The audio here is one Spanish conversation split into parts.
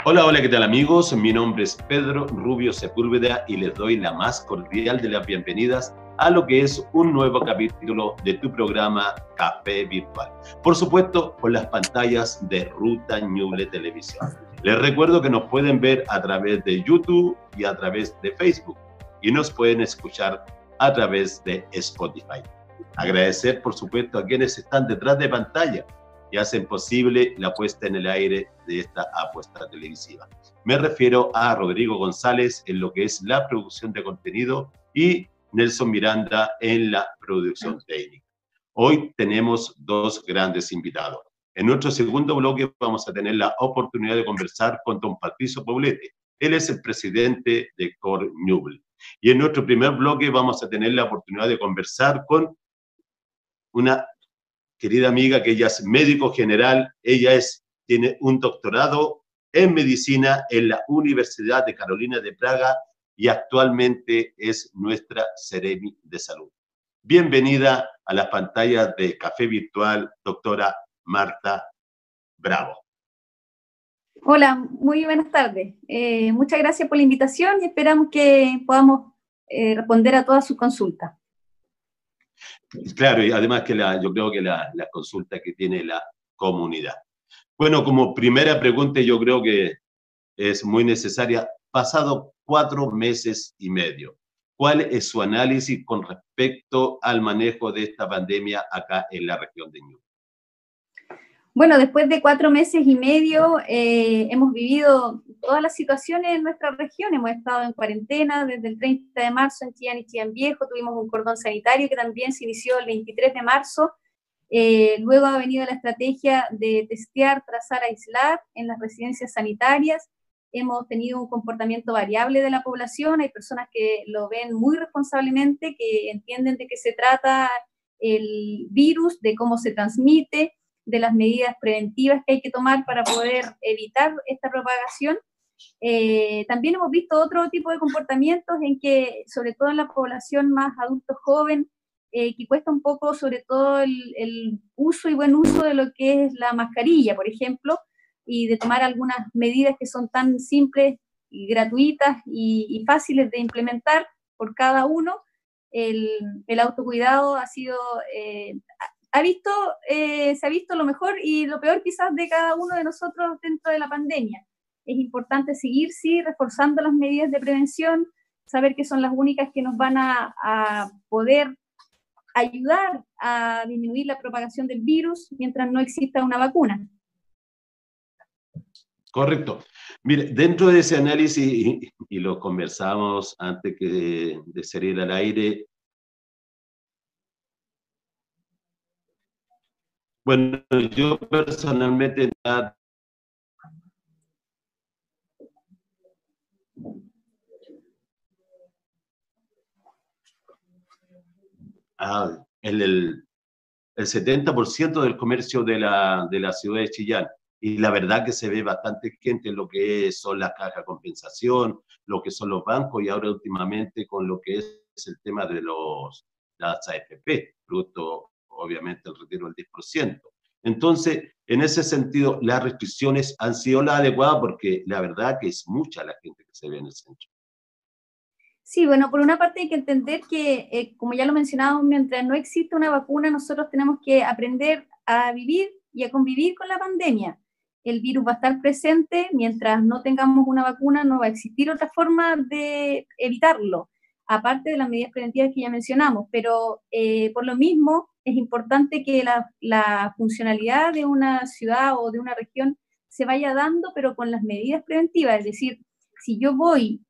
Hola, hola, ¿qué tal amigos? Mi nombre es Pedro Rubio Sepúlveda y les doy la más cordial de las bienvenidas a lo que es un nuevo capítulo de tu programa Café Virtual. Por supuesto, con las pantallas de Ruta Ñuble Televisión. Les recuerdo que nos pueden ver a través de YouTube y a través de Facebook y nos pueden escuchar a través de Spotify. Agradecer, por supuesto, a quienes están detrás de pantalla y hacen posible la puesta en el aire de esta apuesta televisiva. Me refiero a Rodrigo González en lo que es la producción de contenido y Nelson Miranda en la producción técnica. Hoy tenemos dos grandes invitados. En nuestro segundo bloque vamos a tener la oportunidad de conversar con don Patricio Poblete. Él es el presidente de Cor Ñuble. Y en nuestro primer bloque vamos a tener la oportunidad de conversar con una querida amiga, que ella es médico general, tiene un doctorado en medicina en la Universidad de Carolina de Praga y actualmente es nuestra Seremi de Salud. Bienvenida a las pantallas de Café Virtual, doctora Marta Bravo. Hola, muy buenas tardes. Muchas gracias por la invitación y esperamos que podamos responder a todas sus consultas. Claro, y además que yo creo que la consulta que tiene la comunidad. Bueno, como primera pregunta, yo creo que es muy necesaria. Pasado 4 meses y medio, ¿cuál es su análisis con respecto al manejo de esta pandemia acá en la región de Ñuble? Bueno, después de 4 meses y medio hemos vivido todas las situaciones en nuestra región. Hemos estado en cuarentena desde el 30 de marzo en Chillán y Chillán Viejo. Tuvimos un cordón sanitario que también se inició el 23 de marzo. Luego ha venido la estrategia de testear, trazar, aislar en las residencias sanitarias. Hemos tenido un comportamiento variable de la población. Hay personas que lo ven muy responsablemente, que entienden de qué se trata el virus, de cómo se transmite, de las medidas preventivas que hay que tomar para poder evitar esta propagación. También hemos visto otro tipo de comportamientos en que, sobre todo en la población más adulto joven, que cuesta un poco, sobre todo el uso y buen uso de lo que es la mascarilla, por ejemplo, y de tomar algunas medidas que son tan simples y gratuitas y fáciles de implementar por cada uno. El autocuidado ha sido... se ha visto lo mejor y lo peor quizás de cada uno de nosotros dentro de la pandemia. Es importante seguir, sí, reforzando las medidas de prevención, saber que son las únicas que nos van a poder ayudar a disminuir la propagación del virus mientras no exista una vacuna. Correcto. Mire, dentro de ese análisis, y lo conversamos antes de salir al aire, bueno, yo personalmente el 70% del comercio de la ciudad de Chillán. Y la verdad que se ve bastante gente en lo que son las cajas de compensación, lo que son los bancos y ahora últimamente con lo que es el tema de las AFP, producto obviamente el retiro del 10%. Entonces, en ese sentido, las restricciones han sido las adecuadas porque la verdad que es mucha la gente que se ve en el centro. Sí, bueno, por una parte hay que entender que, como ya lo mencionábamos, mientras no existe una vacuna, nosotros tenemos que aprender a vivir y a convivir con la pandemia. El virus va a estar presente, mientras no tengamos una vacuna no va a existir otra forma de evitarlo, aparte de las medidas preventivas que ya mencionamos, pero por lo mismo es importante que la funcionalidad de una ciudad o de una región se vaya dando, pero con las medidas preventivas, es decir, si yo voy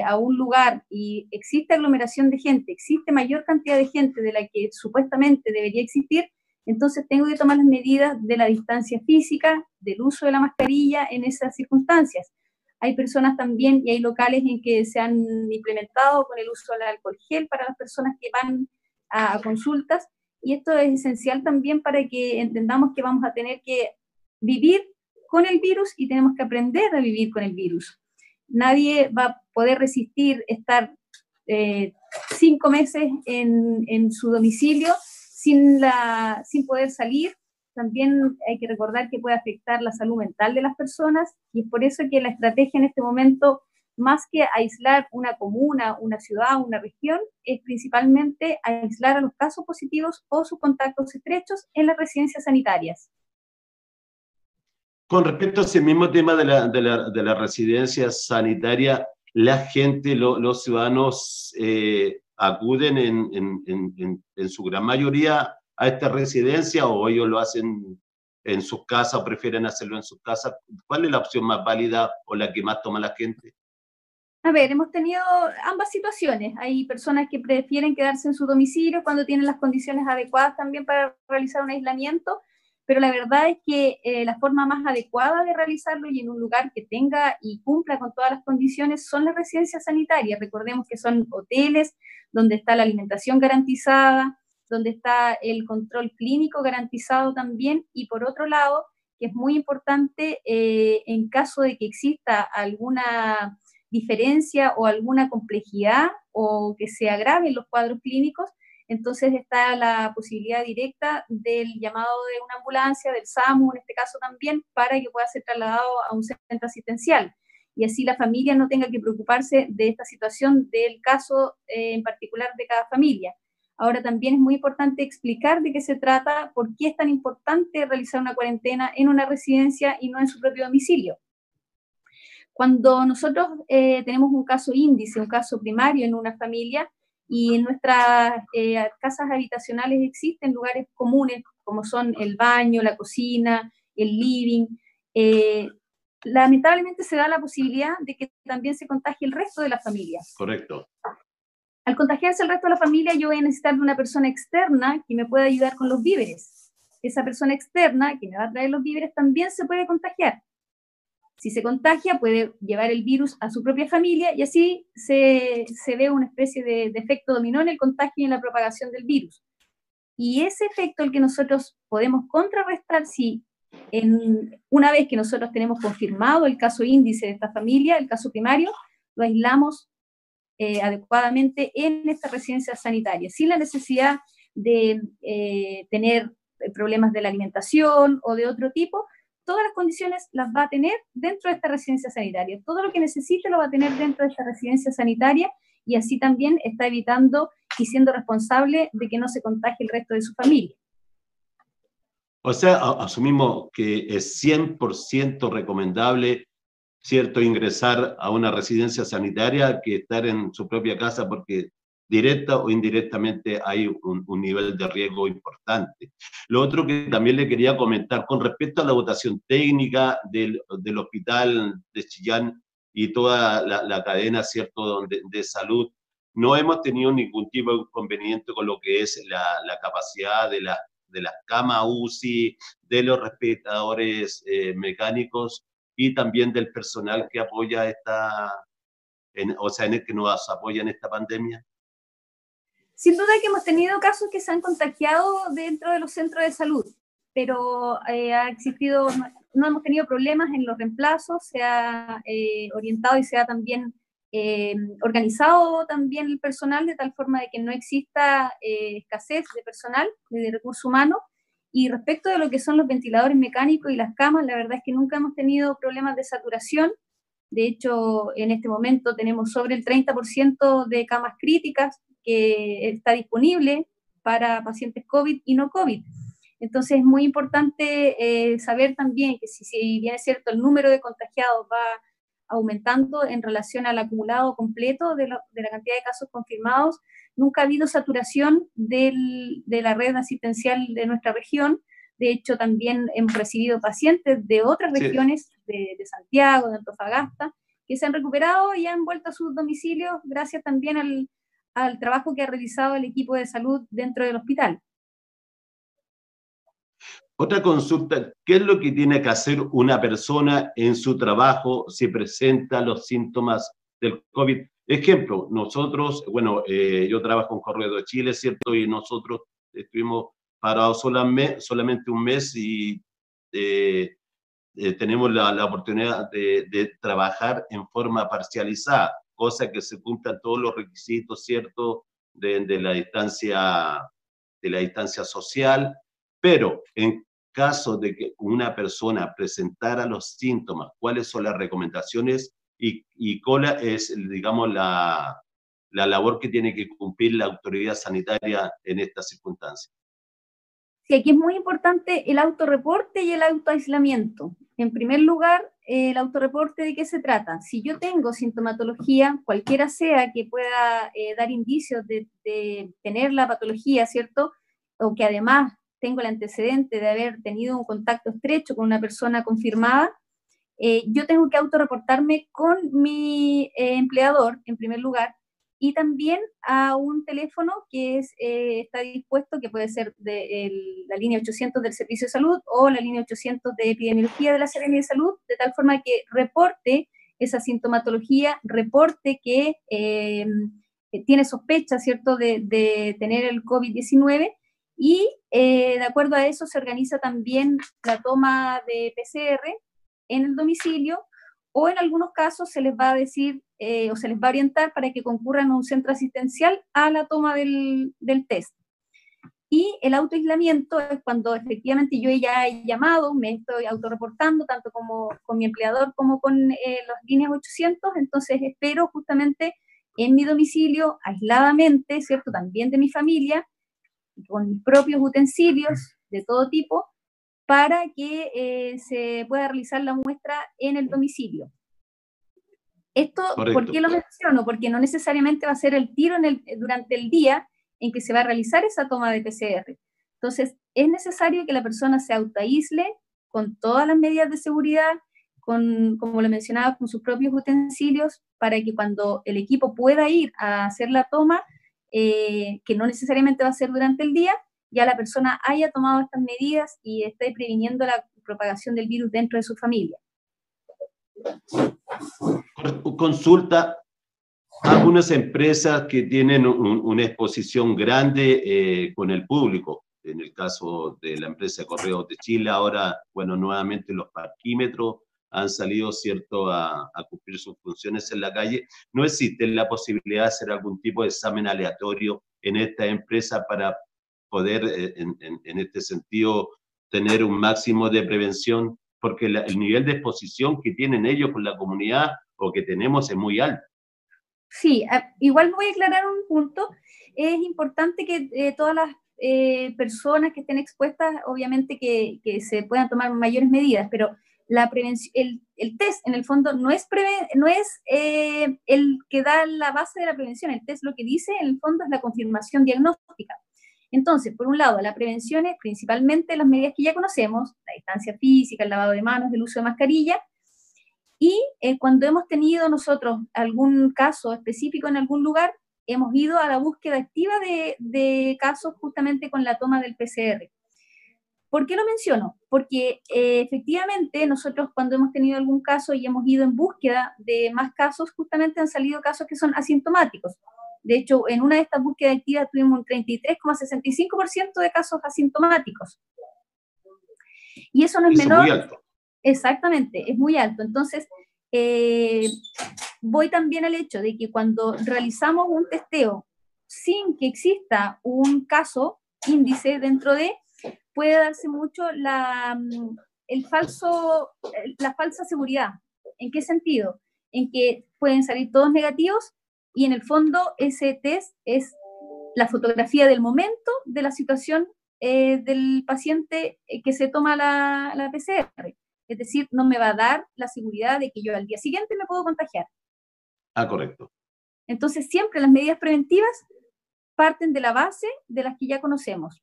a un lugar y existe aglomeración de gente, existe mayor cantidad de gente de la que supuestamente debería existir, entonces tengo que tomar las medidas de la distancia física, del uso de la mascarilla en esas circunstancias. Hay personas también y hay locales en que se han implementado con el uso del alcohol gel para las personas que van a consultas, y esto es esencial también para que entendamos que vamos a tener que vivir con el virus y tenemos que aprender a vivir con el virus. Nadie va a poder resistir estar 5 meses en su domicilio sin poder salir, también hay que recordar que puede afectar la salud mental de las personas, y es por eso que la estrategia en este momento, más que aislar una comuna, una ciudad, una región, es principalmente aislar a los casos positivos o sus contactos estrechos en las residencias sanitarias. Con respecto a ese mismo tema de la residencia sanitaria, la gente, los ciudadanos acuden en su gran mayoría a esta residencia, o ellos lo hacen en sus casas o prefieren hacerlo en sus casas. ¿Cuál es la opción más válida o la que más toma la gente? A ver, hemos tenido ambas situaciones. Hay personas que prefieren quedarse en su domicilio cuando tienen las condiciones adecuadas también para realizar un aislamiento, pero la verdad es que la forma más adecuada de realizarlo y en un lugar que tenga y cumpla con todas las condiciones son las residencias sanitarias. Recordemos que son hoteles donde está la alimentación garantizada, donde está el control clínico garantizado también, y por otro lado, que es muy importante, en caso de que exista alguna diferencia o alguna complejidad o que se agraven los cuadros clínicos, entonces está la posibilidad directa del llamado de una ambulancia, del SAMU en este caso también, para que pueda ser trasladado a un centro asistencial. Y así la familia no tenga que preocuparse de esta situación, del caso en particular de cada familia. Ahora también es muy importante explicar de qué se trata, por qué es tan importante realizar una cuarentena en una residencia y no en su propio domicilio. Cuando nosotros tenemos un caso índice, un caso primario en una familia, y en nuestras casas habitacionales existen lugares comunes, como son el baño, la cocina, el living, lamentablemente se da la posibilidad de que también se contagie el resto de la familia. Correcto. Al contagiarse el resto de la familia, yo voy a necesitar de una persona externa que me pueda ayudar con los víveres. Esa persona externa que me va a traer los víveres también se puede contagiar. Si se contagia, puede llevar el virus a su propia familia, y así se ve una especie de efecto dominó en el contagio y en la propagación del virus. Y ese efecto el que nosotros podemos contrarrestar si una vez que nosotros tenemos confirmado el caso índice de esta familia, el caso primario, lo aislamos adecuadamente en esta residencia sanitaria, sin la necesidad de tener problemas de la alimentación o de otro tipo. Todas las condiciones las va a tener dentro de esta residencia sanitaria. Todo lo que necesite lo va a tener dentro de esta residencia sanitaria, y así también está evitando y siendo responsable de que no se contagie el resto de su familia. O sea, asumimos que es 100% recomendable, ¿cierto?, ingresar a una residencia sanitaria que estar en su propia casa, porque directa o indirectamente hay un nivel de riesgo importante. Lo otro que también le quería comentar con respecto a la votación técnica del hospital de Chillán y toda la cadena, ¿cierto?, de salud, no hemos tenido ningún tipo de inconveniente con lo que es la capacidad de las camas UCI, de los respiradores mecánicos y también del personal que apoya en el que nos apoya en esta pandemia. Sin duda que hemos tenido casos que se han contagiado dentro de los centros de salud, pero ha existido, no hemos tenido problemas en los reemplazos, se ha orientado y se ha también organizado también el personal de tal forma de que no exista escasez de personal, de recursos humanos. Y respecto de lo que son los ventiladores mecánicos y las camas, la verdad es que nunca hemos tenido problemas de saturación. De hecho, en este momento tenemos sobre el 30% de camas críticas que está disponible para pacientes COVID y no COVID. Entonces es muy importante saber también que si bien es cierto el número de contagiados va aumentando en relación al acumulado completo de la cantidad de casos confirmados, nunca ha habido saturación de la red asistencial de nuestra región. De hecho, también hemos recibido pacientes de otras regiones, de Santiago, de Antofagasta, que se han recuperado y han vuelto a sus domicilios gracias también al trabajo que ha realizado el equipo de salud dentro del hospital. Otra consulta, ¿qué es lo que tiene que hacer una persona en su trabajo si presenta los síntomas del COVID? Ejemplo, nosotros, bueno, yo trabajo en Correo de Chile, ¿cierto? Y nosotros estuvimos parados solamente un mes y tenemos la oportunidad de trabajar en forma parcializada, cosa que se cumplan todos los requisitos, ¿cierto?, de la distancia social, pero en caso de que una persona presentara los síntomas, cuáles son las recomendaciones y cuál es, digamos, la labor que tiene que cumplir la autoridad sanitaria en estas circunstancias. Sí, aquí es muy importante el autorreporte y el autoaislamiento. En primer lugar, el autorreporte, ¿de qué se trata? Si yo tengo sintomatología, cualquiera sea que pueda dar indicios de tener la patología, ¿cierto? O que además tengo el antecedente de haber tenido un contacto estrecho con una persona confirmada, yo tengo que autorreportarme con mi empleador, en primer lugar, y también a un teléfono que está dispuesto, que puede ser la línea 800 del Servicio de Salud o la línea 800 de Epidemiología de la Seremia de Salud, de tal forma que reporte esa sintomatología, reporte que tiene sospecha, ¿cierto?, de tener el COVID-19, y de acuerdo a eso se organiza también la toma de PCR en el domicilio, o en algunos casos se les va a decir o se les va a orientar para que concurran a un centro asistencial a la toma del test. Y el autoaislamiento es cuando efectivamente yo ya he llamado, me estoy autorreportando, tanto como con mi empleador como con las líneas 800, entonces espero justamente en mi domicilio, aisladamente, ¿cierto? También de mi familia, con mis propios utensilios de todo tipo, para que se pueda realizar la muestra en el domicilio. Esto, Correcto. ¿por qué lo menciono? Porque no necesariamente va a ser el tiro durante el día en que se va a realizar esa toma de PCR. Entonces, es necesario que la persona se autoaísle con todas las medidas de seguridad, como lo mencionaba, con sus propios utensilios, para que cuando el equipo pueda ir a hacer la toma, que no necesariamente va a ser durante el día, ya la persona haya tomado estas medidas y esté previniendo la propagación del virus dentro de su familia. Consulta, algunas empresas que tienen una exposición grande con el público, en el caso de la empresa Correos de Chile, ahora, bueno, nuevamente los parquímetros han salido, ¿cierto?, a cumplir sus funciones en la calle. ¿No existe la posibilidad de hacer algún tipo de examen aleatorio en esta empresa para poder, en este sentido, tener un máximo de prevención? Porque el nivel de exposición que tienen ellos con la comunidad o que tenemos es muy alto. Sí, igual voy a aclarar un punto. Es importante que todas las personas que estén expuestas, obviamente que se puedan tomar mayores medidas, pero la prevención, el test en el fondo no es el que da la base de la prevención. El test lo que dice en el fondo es la confirmación diagnóstica. Entonces, por un lado, la prevención es principalmente las medidas que ya conocemos, la distancia física, el lavado de manos, el uso de mascarilla. Y cuando hemos tenido nosotros algún caso específico en algún lugar, hemos ido a la búsqueda activa de casos justamente con la toma del PCR. ¿Por qué lo menciono? Porque efectivamente nosotros cuando hemos tenido algún caso y hemos ido en búsqueda de más casos, justamente han salido casos que son asintomáticos. De hecho, en una de estas búsquedas activas tuvimos un 33,65% de casos asintomáticos. Y eso no es menor. Muy alto. Exactamente, es muy alto. Entonces, voy también al hecho de que cuando realizamos un testeo sin que exista un caso índice dentro de, puede darse mucho la falsa seguridad. ¿En qué sentido? En que pueden salir todos negativos y en el fondo ese test es la fotografía del momento de la situación del paciente que se toma la PCR. Es decir, no me va a dar la seguridad de que yo al día siguiente me puedo contagiar. Ah, correcto. Entonces, siempre las medidas preventivas parten de la base de las que ya conocemos.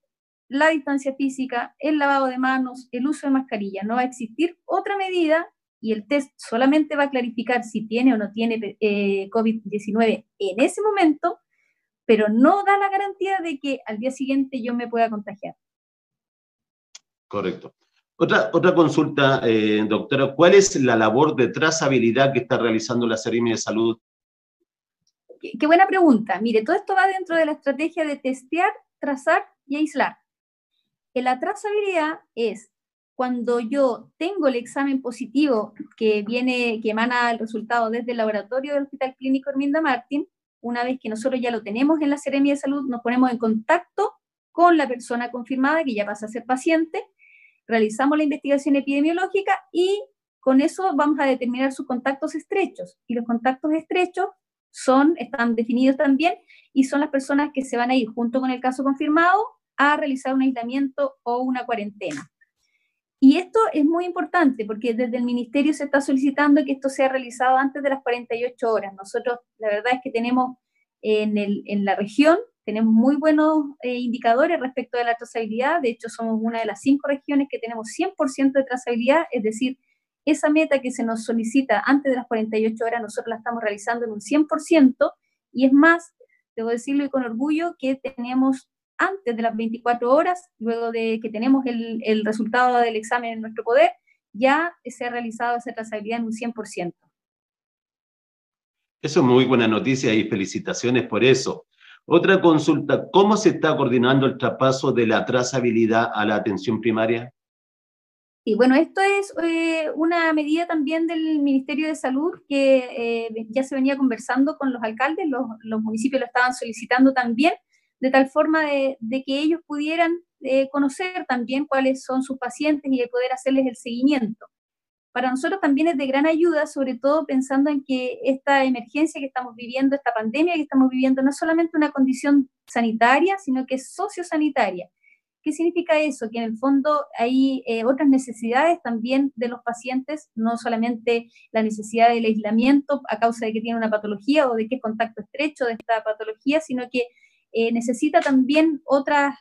La distancia física, el lavado de manos, el uso de mascarilla. No va a existir otra medida y el test solamente va a clarificar si tiene o no tiene COVID-19 en ese momento, pero no da la garantía de que al día siguiente yo me pueda contagiar. Correcto. Otra consulta, doctora, ¿cuál es la labor de trazabilidad que está realizando la Seremia de Salud? Qué buena pregunta. Mire, todo esto va dentro de la estrategia de testear, trazar y aislar. La trazabilidad es cuando yo tengo el examen positivo que emana el resultado desde el laboratorio del Hospital Clínico Herminda Martín. Una vez que nosotros ya lo tenemos en la Seremia de Salud, nos ponemos en contacto con la persona confirmada, que ya pasa a ser paciente, realizamos la investigación epidemiológica y con eso vamos a determinar sus contactos estrechos. Y los contactos estrechos están definidos también y son las personas que se van a ir junto con el caso confirmado a realizar un aislamiento o una cuarentena. Y esto es muy importante porque desde el Ministerio se está solicitando que esto sea realizado antes de las 48 horas. Nosotros, la verdad es que tenemos en la región, tenemos muy buenos indicadores respecto de la trazabilidad. De hecho, somos una de las 5 regiones que tenemos 100% de trazabilidad, es decir, esa meta que se nos solicita antes de las 48 horas, nosotros la estamos realizando en un 100%, y es más, debo decirlo y con orgullo, que tenemos antes de las 24 horas, luego de que tenemos el resultado del examen en nuestro poder, ya se ha realizado esa trazabilidad en un 100%. Eso es muy buena noticia y felicitaciones por eso. Otra consulta, ¿cómo se está coordinando el traspaso de la trazabilidad a la atención primaria? Y bueno, esto es una medida también del Ministerio de Salud que ya se venía conversando con los alcaldes, los municipios lo estaban solicitando también, de tal forma de que ellos pudieran conocer también cuáles son sus pacientes y de poder hacerles el seguimiento. Para nosotros también es de gran ayuda, sobre todo pensando en que esta emergencia que estamos viviendo, esta pandemia que estamos viviendo, no es solamente una condición sanitaria, sino que es sociosanitaria. ¿Qué significa eso? Que en el fondo hay otras necesidades también de los pacientes, no solamente la necesidad del aislamiento a causa de que tiene una patología o de que es contacto estrecho de esta patología, sino que necesita también otros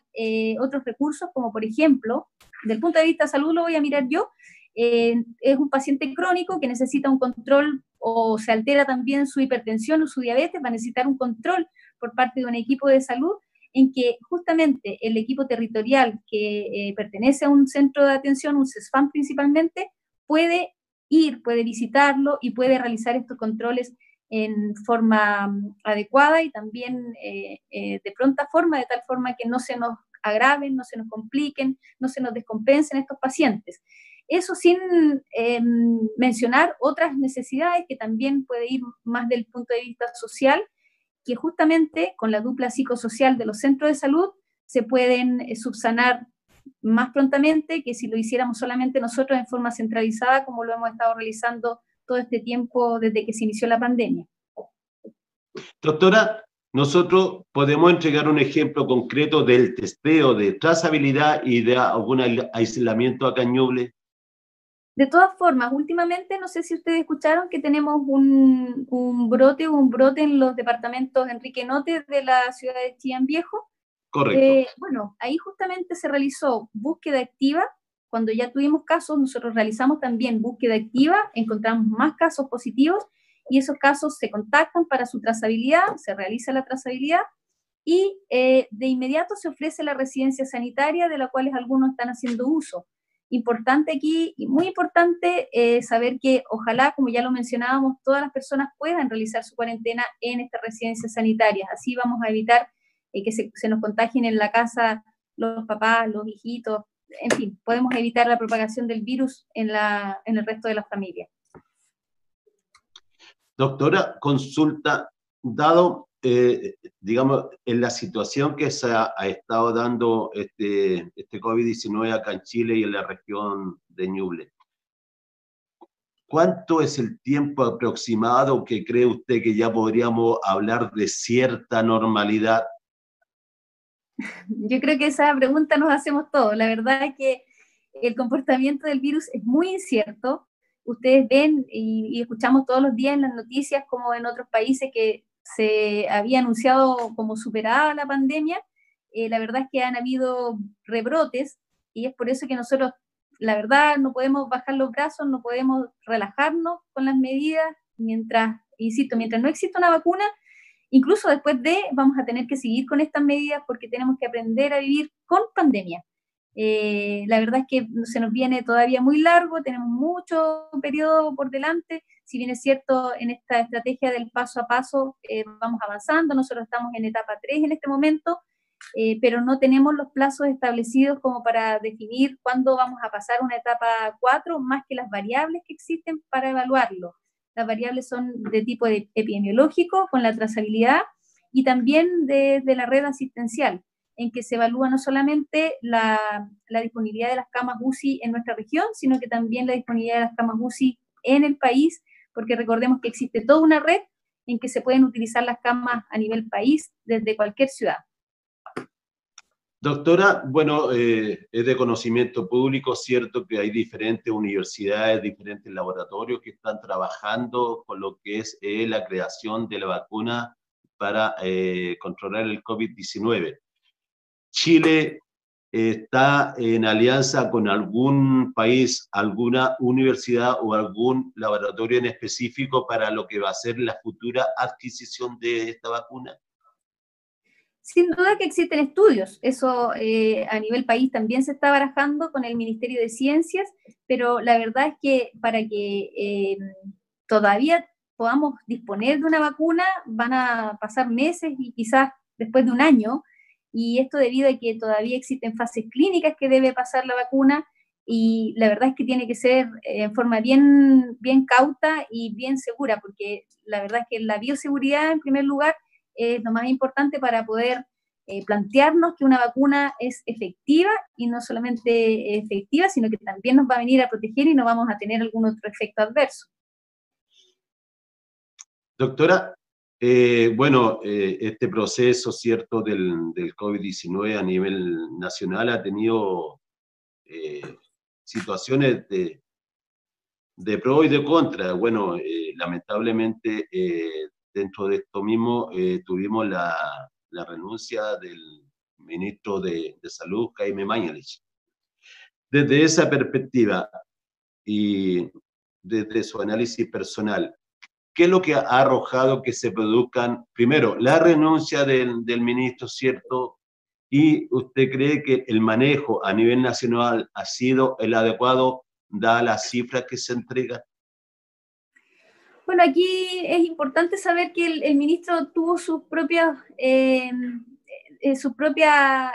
recursos, como por ejemplo, desde el punto de vista de salud lo voy a mirar yo, es un paciente crónico que necesita un control o se altera también su hipertensión o su diabetes, va a necesitar un control por parte de un equipo de salud en que justamente el equipo territorial que pertenece a un centro de atención, un CESFAM principalmente, puede visitarlo y puede realizar estos controles en forma adecuada y también de pronta forma, de tal forma que no se nos agraven, no se nos compliquen, no se nos descompensen estos pacientes. Eso sin mencionar otras necesidades que también puede ir más del punto de vista social, que justamente con la dupla psicosocial de los centros de salud se pueden subsanar más prontamente que si lo hiciéramos solamente nosotros en forma centralizada, como lo hemos estado realizando todo este tiempo desde que se inició la pandemia. Doctora, nosotros podemos entregar un ejemplo concreto del testeo de trazabilidad y de algún aislamiento acá en Ñuble. De todas formas, últimamente, no sé si ustedes escucharon que tenemos un brote en los departamentos Enrique Note de la ciudad de Chillán Viejo. Correcto. Bueno, ahí justamente se realizó búsqueda activa. Cuando ya tuvimos casos, nosotros realizamos también búsqueda activa, encontramos más casos positivos y esos casos se contactan para su trazabilidad, se realiza la trazabilidad y de inmediato se ofrece la residencia sanitaria de la cual algunos están haciendo uso. Importante aquí y muy importante saber que ojalá, como ya lo mencionábamos, todas las personas puedan realizar su cuarentena en estas residencias sanitarias. Así vamos a evitar que se nos contagien en la casa los papás, los hijitos, en fin, podemos evitar la propagación del virus en el resto de las familias. Doctora, consulta, dado, digamos, en la situación que se ha estado dando este COVID-19 acá en Chile y en la región de Ñuble, ¿cuánto es el tiempo aproximado que cree usted que ya podríamos hablar de cierta normalidad? Yo creo que esa pregunta nos hacemos todos. La verdad es que el comportamiento del virus es muy incierto. Ustedes ven y escuchamos todos los días en las noticias como en otros países que se había anunciado como superada la pandemia. La verdad es que han habido rebrotes y es por eso que nosotros, la verdad, no podemos bajar los brazos, no podemos relajarnos con las medidas mientras, insisto, mientras no exista una vacuna. Incluso después vamos a tener que seguir con estas medidas porque tenemos que aprender a vivir con pandemia. La verdad es que se nos viene todavía muy largo, tenemos mucho periodo por delante, si bien es cierto en esta estrategia del paso a paso vamos avanzando, nosotros estamos en etapa 3 en este momento, pero no tenemos los plazos establecidos como para definir cuándo vamos a pasar a una etapa 4, más que las variables que existen para evaluarlo. Las variables son de tipo epidemiológico, con la trazabilidad, y también de la red asistencial. en que se evalúa no solamente la disponibilidad de las camas UCI en nuestra región, sino que también la disponibilidad de las camas UCI en el país, porque recordemos que existe toda una red en que se pueden utilizar las camas a nivel país desde cualquier ciudad. Doctora, bueno, es de conocimiento público, cierto que hay diferentes universidades, diferentes laboratorios que están trabajando con lo que es la creación de la vacuna para controlar el COVID-19. Chile está en alianza con algún país, alguna universidad o algún laboratorio en específico para lo que va a ser la futura adquisición de esta vacuna. Sin duda que existen estudios, eso a nivel país también se está barajando con el Ministerio de Ciencias, pero la verdad es que para que todavía podamos disponer de una vacuna van a pasar meses y quizás después de un año, y esto debido a que todavía existen fases clínicas que debe pasar la vacuna, y la verdad es que tiene que ser en forma bien, bien cauta y bien segura, porque la verdad es que la bioseguridad en primer lugar es lo más importante para poder plantearnos que una vacuna es efectiva, y no solamente efectiva, sino que también nos va a venir a proteger y no vamos a tener algún otro efecto adverso. Doctora, bueno, este proceso, ¿cierto?, del COVID-19 a nivel nacional ha tenido situaciones de pro y de contra. Bueno, lamentablemente, dentro de esto mismo, tuvimos la renuncia del ministro de Salud, Jaime Mañalich. Desde esa perspectiva y desde su análisis personal, ¿qué es lo que ha arrojado que se produzcan, primero, la renuncia del ministro, ¿cierto? ¿Y usted cree que el manejo a nivel nacional ha sido el adecuado, dadas las cifras que se entregan? Bueno, aquí es importante saber que el ministro tuvo sus propias su propia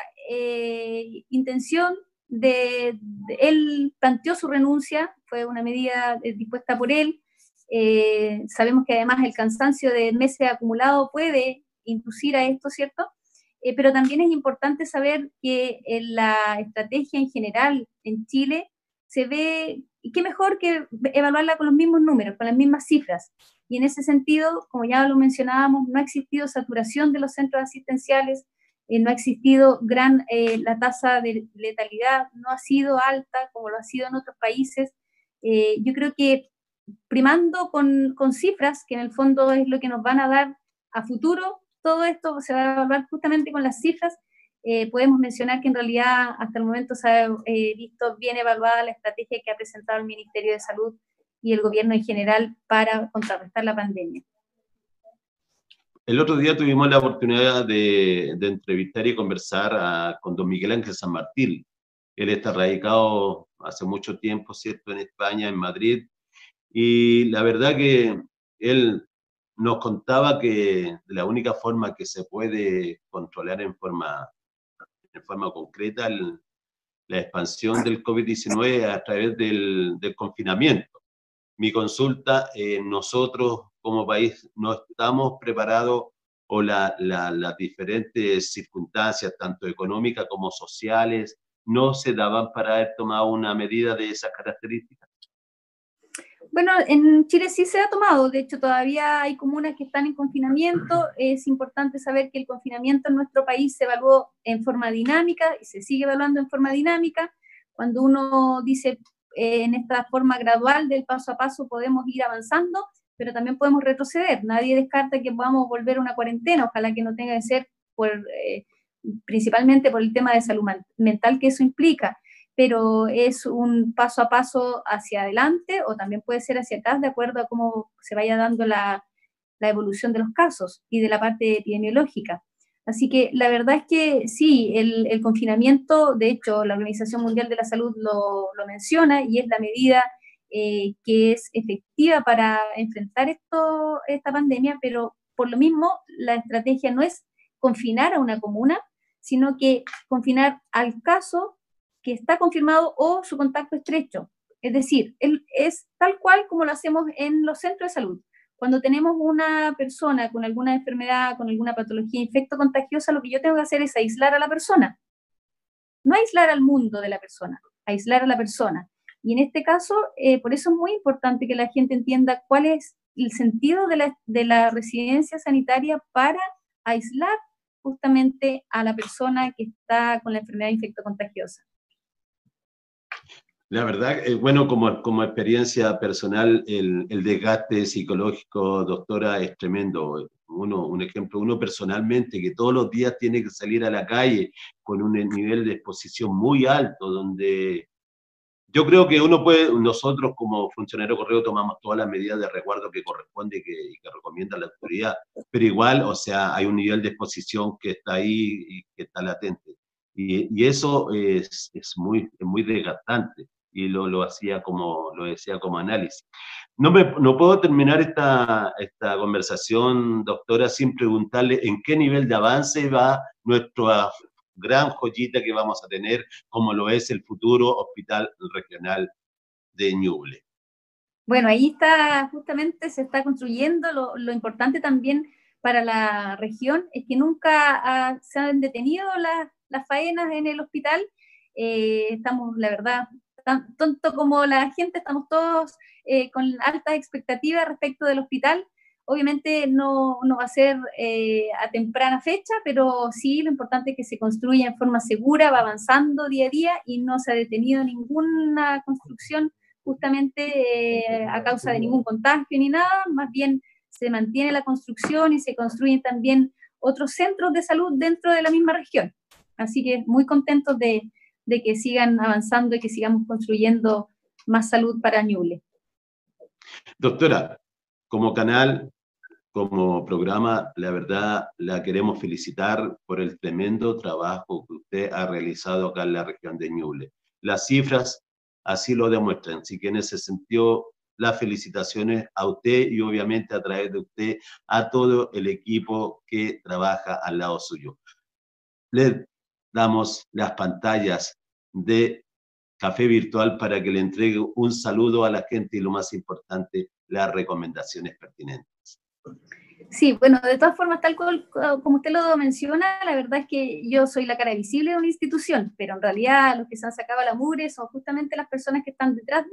intención él planteó su renuncia, fue una medida dispuesta por él. Sabemos que además el cansancio de meses acumulado puede inducir a esto, ¿cierto? Pero también es importante saber que en la estrategia en general en Chile se ve, y qué mejor que evaluarla con los mismos números, con las mismas cifras. Y en ese sentido, como ya lo mencionábamos, no ha existido saturación de los centros asistenciales, no ha existido la tasa de letalidad no ha sido alta como lo ha sido en otros países. Yo creo que primando con cifras, que en el fondo es lo que nos van a dar a futuro, todo esto se va a evaluar justamente con las cifras. Podemos mencionar que en realidad hasta el momento se ha visto bien evaluada la estrategia que ha presentado el Ministerio de Salud y el gobierno en general para contrarrestar la pandemia. El otro día tuvimos la oportunidad de entrevistar y conversar con don Miguel Ángel San Martín. Él está radicado hace mucho tiempo, ¿cierto?, en España, en Madrid, y la verdad que él nos contaba que la única forma que se puede controlar en forma concreta la expansión del COVID-19 es a través del confinamiento. Mi consulta, nosotros como país no estamos preparados, o las diferentes circunstancias, tanto económicas como sociales, no se daban para haber tomado una medida de esas características. Bueno, en Chile sí se ha tomado, de hecho todavía hay comunas que están en confinamiento. Es importante saber que el confinamiento en nuestro país se evaluó en forma dinámica y se sigue evaluando en forma dinámica. Cuando uno dice en esta forma gradual del paso a paso podemos ir avanzando, pero también podemos retroceder. Nadie descarta que podamos volver a una cuarentena, ojalá que no tenga que ser principalmente por el tema de salud mental que eso implica, pero es un paso a paso hacia adelante o también puede ser hacia atrás de acuerdo a cómo se vaya dando la evolución de los casos y de la parte epidemiológica. Así que la verdad es que sí, el confinamiento, de hecho la Organización Mundial de la Salud lo menciona, y es la medida que es efectiva para enfrentar esta pandemia, pero por lo mismo la estrategia no es confinar a una comuna, sino que confinar al caso que está confirmado o su contacto estrecho. Es decir, es tal cual como lo hacemos en los centros de salud. Cuando tenemos una persona con alguna enfermedad, con alguna patología infectocontagiosa, lo que yo tengo que hacer es aislar a la persona. No aislar al mundo de la persona, aislar a la persona. Y en este caso, por eso es muy importante que la gente entienda cuál es el sentido de la residencia sanitaria para aislar justamente a la persona que está con la enfermedad infectocontagiosa. La verdad, bueno, como experiencia personal, el desgaste psicológico, doctora, es tremendo. Un ejemplo, uno personalmente, que todos los días tiene que salir a la calle con un nivel de exposición muy alto, donde yo creo que nosotros como funcionarios de correo tomamos todas las medidas de resguardo que corresponde y que recomienda la autoridad, pero igual, o sea, hay un nivel de exposición que está ahí y que está latente. Y eso es muy desgastante, y lo decía como análisis. No puedo terminar esta conversación, doctora, sin preguntarle en qué nivel de avance va nuestra gran joyita que vamos a tener, como lo es el futuro Hospital Regional de Ñuble. Bueno, ahí está, justamente se está construyendo. Lo importante también para la región es que nunca se han detenido las faenas en el hospital. Estamos, la verdad, tanto como la gente, estamos todos con altas expectativas respecto del hospital. Obviamente no va a ser a temprana fecha, pero sí lo importante es que se construya en forma segura, va avanzando día a día y no se ha detenido ninguna construcción justamente a causa de ningún contagio ni nada. Más bien se mantiene la construcción y se construyen también otros centros de salud dentro de la misma región. Así que muy contentos de que sigan avanzando y que sigamos construyendo más salud para Ñuble. Doctora, como canal, como programa, la verdad la queremos felicitar por el tremendo trabajo que usted ha realizado acá en la región de Ñuble. Las cifras así lo demuestran, así que en ese sentido las felicitaciones a usted y obviamente a través de usted a todo el equipo que trabaja al lado suyo. Le damos las pantallas de Café Virtual para que le entregue un saludo a la gente y lo más importante, las recomendaciones pertinentes. Sí, bueno, de todas formas, tal como usted lo menciona, la verdad es que yo soy la cara visible de una institución, pero en realidad los que se han sacado la mugre son justamente las personas que están detrás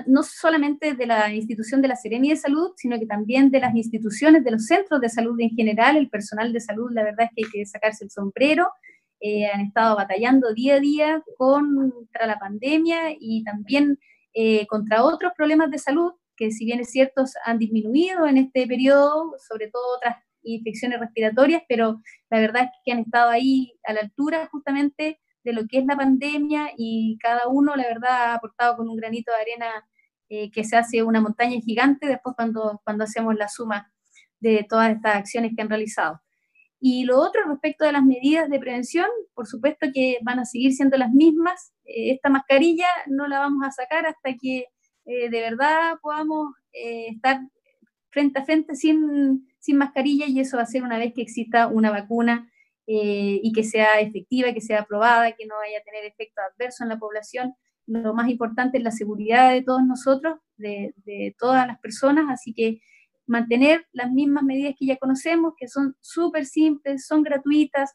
no solamente de la institución de la Seremi de Salud, sino que también de las instituciones, de los centros de salud en general. El personal de salud, la verdad es que hay que sacarse el sombrero. Han estado batallando día a día contra la pandemia y también contra otros problemas de salud, que si bien es cierto han disminuido en este periodo, sobre todo otras infecciones respiratorias, pero la verdad es que han estado ahí a la altura justamente de lo que es la pandemia, y cada uno, la verdad, ha aportado con un granito de arena que se hace una montaña gigante después cuando hacemos la suma de todas estas acciones que han realizado. Y lo otro, respecto de las medidas de prevención, por supuesto que van a seguir siendo las mismas. Esta mascarilla no la vamos a sacar hasta que de verdad podamos estar frente a frente sin mascarilla, y eso va a ser una vez que exista una vacuna y que sea efectiva, que sea aprobada, que no vaya a tener efectos adversos en la población. Lo más importante es la seguridad de todos nosotros, de todas las personas, así que mantener las mismas medidas que ya conocemos, que son súper simples, son gratuitas,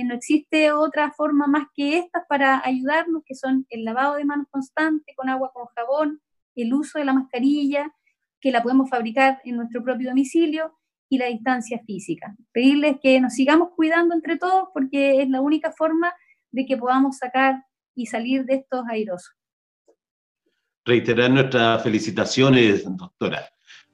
no existe otra forma más que estas para ayudarnos, que son el lavado de manos constante con agua con jabón, el uso de la mascarilla, que la podemos fabricar en nuestro propio domicilio, y la distancia física. Pedirles que nos sigamos cuidando entre todos, porque es la única forma de que podamos sacar y salir de estos airosos. Reiterar nuestras felicitaciones, doctora.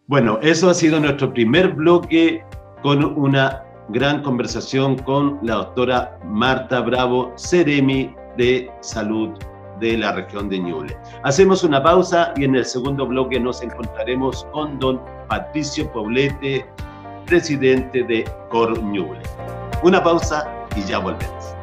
Bueno, eso ha sido nuestro primer bloque con una gran conversación con la doctora Marta Bravo, Seremi de Salud de la región de Ñuble. Hacemos una pausa y en el segundo bloque nos encontraremos con don Patricio Poblete, presidente de COR Ñuble. Una pausa y ya volvemos.